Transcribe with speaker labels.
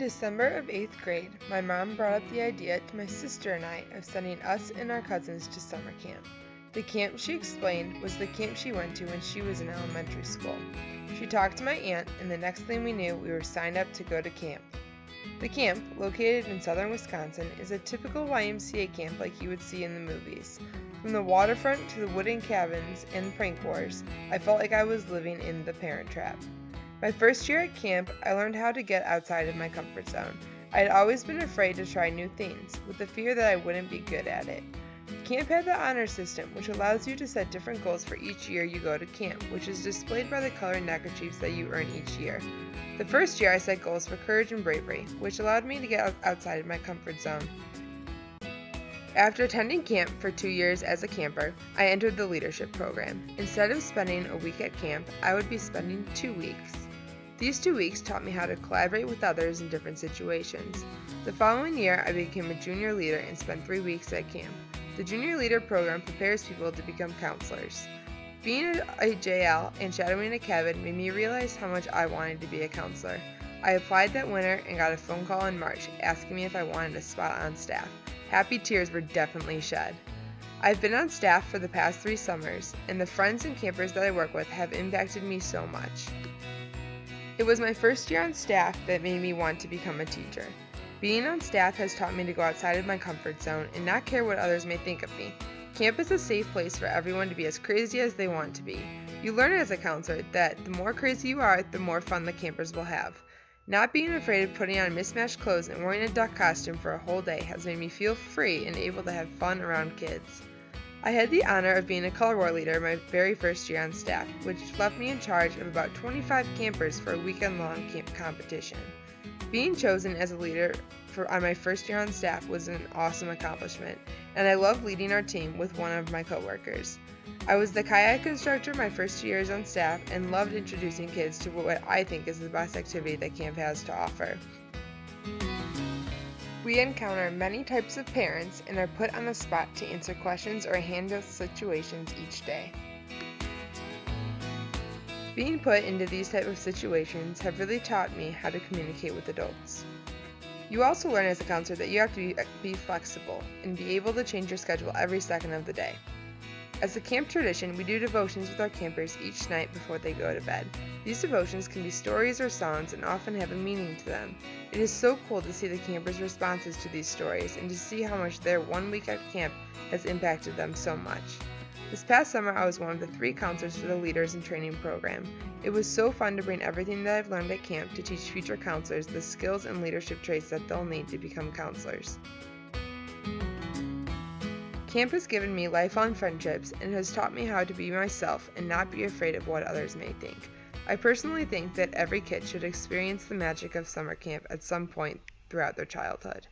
Speaker 1: December of 8th grade, my mom brought up the idea to my sister and I of sending us and our cousins to summer camp. The camp, she explained, was the camp she went to when she was in elementary school. She talked to my aunt, and the next thing we knew, we were signed up to go to camp. The camp, located in southern Wisconsin, is a typical YMCA camp like you would see in the movies. From the waterfront to the wooden cabins and prank wars, I felt like I was living in The Parent Trap. My first year at camp, I learned how to get outside of my comfort zone. I had always been afraid to try new things, with the fear that I wouldn't be good at it. Camp had the honor system, which allows you to set different goals for each year you go to camp, which is displayed by the colored neckerchiefs that you earn each year. The first year I set goals for courage and bravery, which allowed me to get outside of my comfort zone. After attending camp for 2 years as a camper, I entered the leadership program. Instead of spending a week at camp, I would be spending 2 weeks. These 2 weeks taught me how to collaborate with others in different situations. The following year, I became a junior leader and spent 3 weeks at camp. The Junior Leader program prepares people to become counselors. Being a JL and shadowing a cabin made me realize how much I wanted to be a counselor. I applied that winter and got a phone call in March asking me if I wanted a spot on staff. Happy tears were definitely shed. I've been on staff for the past 3 summers, and the friends and campers that I work with have impacted me so much. It was my first year on staff that made me want to become a teacher. Being on staff has taught me to go outside of my comfort zone and not care what others may think of me. Camp is a safe place for everyone to be as crazy as they want to be. You learn as a counselor that the more crazy you are, the more fun the campers will have. Not being afraid of putting on mismatched clothes and wearing a duck costume for a whole day has made me feel free and able to have fun around kids. I had the honor of being a color war leader my very first year on staff, which left me in charge of about 25 campers for a weekend-long camp competition. Being chosen as a leader on my first year on staff was an awesome accomplishment, and I loved leading our team with one of my coworkers. I was the kayak instructor my first 2 years on staff and loved introducing kids to what I think is the best activity that camp has to offer. We encounter many types of parents and are put on the spot to answer questions or handle situations each day. Being put into these type of situations have really taught me how to communicate with adults. You also learn as a counselor that you have to be flexible and be able to change your schedule every second of the day. As a camp tradition, we do devotions with our campers each night before they go to bed. These devotions can be stories or songs and often have a meaning to them. It is so cool to see the campers' responses to these stories and to see how much their 1 week at camp has impacted them so much. This past summer, I was one of the 3 counselors for the Leaders in Training program. It was so fun to bring everything that I've learned at camp to teach future counselors the skills and leadership traits that they'll need to become counselors. Camp has given me lifelong friendships and has taught me how to be myself and not be afraid of what others may think. I personally think that every kid should experience the magic of summer camp at some point throughout their childhood.